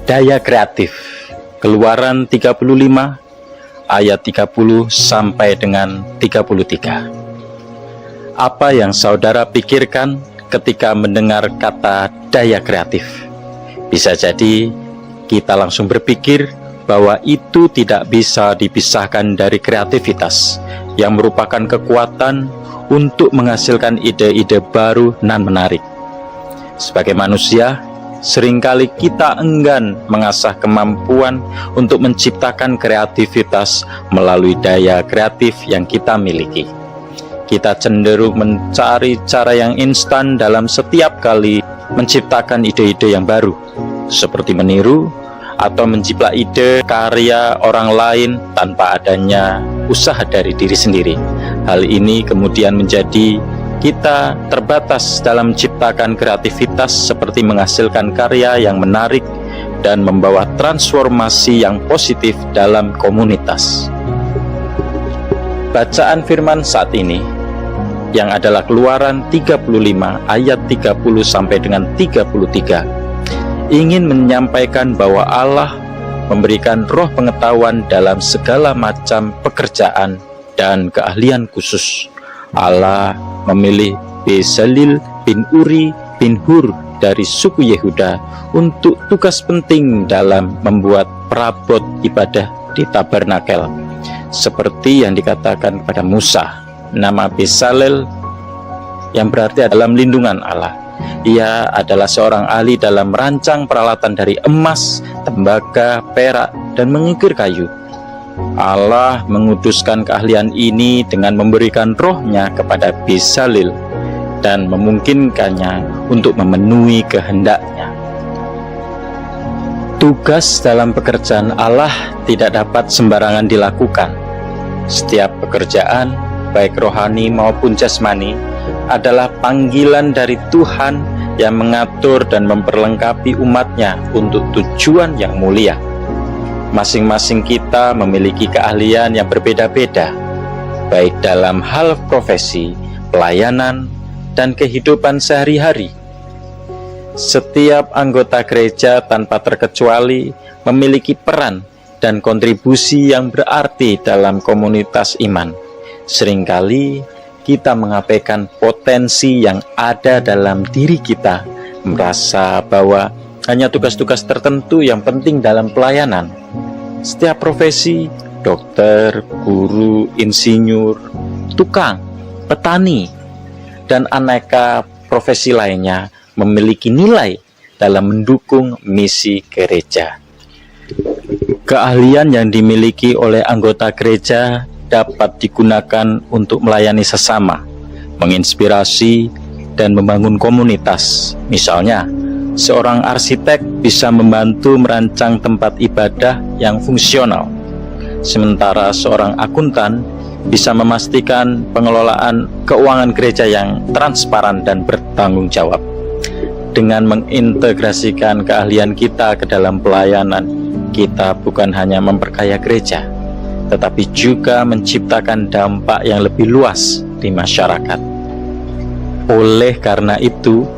Daya kreatif. Keluaran 35 ayat 30 sampai dengan 33. Apa yang saudara pikirkan ketika mendengar kata daya kreatif? Bisa jadi kita langsung berpikir bahwa itu tidak bisa dipisahkan dari kreativitas yang merupakan kekuatan untuk menghasilkan ide-ide baru dan menarik. Sebagai manusia, seringkali kita enggan mengasah kemampuan untuk menciptakan kreativitas melalui daya kreatif yang kita miliki. Kita cenderung mencari cara yang instan dalam setiap kali menciptakan ide-ide yang baru, seperti meniru atau menjiplak ide karya orang lain tanpa adanya usaha dari diri sendiri. Hal ini kemudian menjadi kita terbatas dalam menciptakan kreativitas seperti menghasilkan karya yang menarik dan membawa transformasi yang positif dalam komunitas. Bacaan firman saat ini yang adalah Keluaran 35 ayat 30 sampai dengan 33 ingin menyampaikan bahwa Allah memberikan roh pengetahuan dalam segala macam pekerjaan dan keahlian khusus. Allah memilih Bezalel bin Uri bin Hur dari suku Yehuda untuk tugas penting dalam membuat perabot ibadah di tabernakel. Seperti yang dikatakan pada Musa, nama Bezalel yang berarti dalam lindungan Allah. Ia adalah seorang ahli dalam merancang peralatan dari emas, tembaga, perak, dan mengukir kayu. Allah menguduskan keahlian ini dengan memberikan rohnya kepada Bezalel dan memungkinkannya untuk memenuhi kehendaknya. Tugas dalam pekerjaan Allah tidak dapat sembarangan dilakukan. Setiap pekerjaan, baik rohani maupun jasmani, adalah panggilan dari Tuhan yang mengatur dan memperlengkapi umatnya untuk tujuan yang mulia. Masing-masing kita memiliki keahlian yang berbeda-beda, baik dalam hal profesi, pelayanan, dan kehidupan sehari-hari. Setiap anggota gereja tanpa terkecuali memiliki peran dan kontribusi yang berarti dalam komunitas iman. Seringkali kita mengabaikan potensi yang ada dalam diri kita, merasa bahwa hanya tugas-tugas tertentu yang penting dalam pelayanan. Setiap profesi, dokter, guru, insinyur, tukang, petani, dan aneka profesi lainnya memiliki nilai dalam mendukung misi gereja. Keahlian yang dimiliki oleh anggota gereja dapat digunakan untuk melayani sesama, menginspirasi, dan membangun komunitas. Misalnya, seorang arsitek bisa membantu merancang tempat ibadah yang fungsional, sementara seorang akuntan bisa memastikan pengelolaan keuangan gereja yang transparan dan bertanggung jawab. Dengan mengintegrasikan keahlian kita ke dalam pelayanan, kita bukan hanya memperkaya gereja, tetapi juga menciptakan dampak yang lebih luas di masyarakat. Oleh karena itu,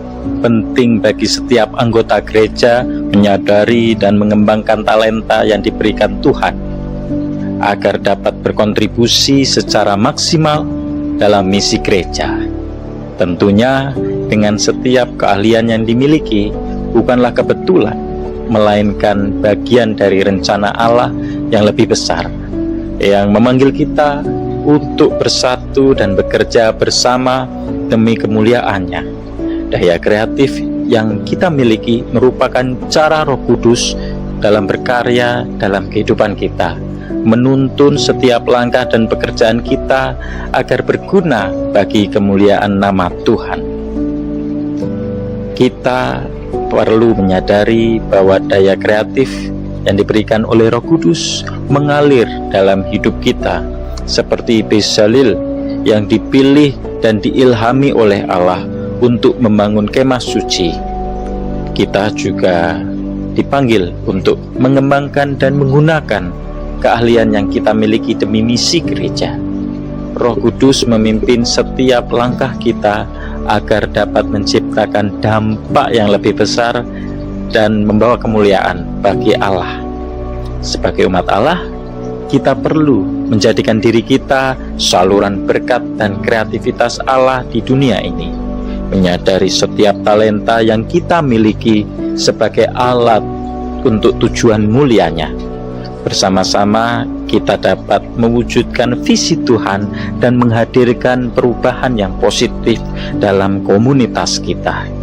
penting bagi setiap anggota gereja menyadari dan mengembangkan talenta yang diberikan Tuhan, agar dapat berkontribusi secara maksimal dalam misi gereja. Tentunya, dengan setiap keahlian yang dimiliki, bukanlah kebetulan, melainkan bagian dari rencana Allah yang lebih besar, yang memanggil kita untuk bersatu dan bekerja bersama demi kemuliaannya. Daya kreatif yang kita miliki merupakan cara Roh Kudus dalam berkarya dalam kehidupan kita, menuntun setiap langkah dan pekerjaan kita agar berguna bagi kemuliaan nama Tuhan. Kita perlu menyadari bahwa daya kreatif yang diberikan oleh Roh Kudus mengalir dalam hidup kita, seperti Bezalel yang dipilih dan diilhami oleh Allah untuk membangun kemah suci. Kita juga dipanggil untuk mengembangkan dan menggunakan keahlian yang kita miliki demi misi gereja. Roh Kudus memimpin setiap langkah kita agar dapat menciptakan dampak yang lebih besar dan membawa kemuliaan bagi Allah. Sebagai umat Allah, kita perlu menjadikan diri kita saluran berkat dan kreativitas Allah di dunia ini, menyadari setiap talenta yang kita miliki sebagai alat untuk tujuan mulianya. Bersama-sama kita dapat mewujudkan visi Tuhan dan menghadirkan perubahan yang positif dalam komunitas kita.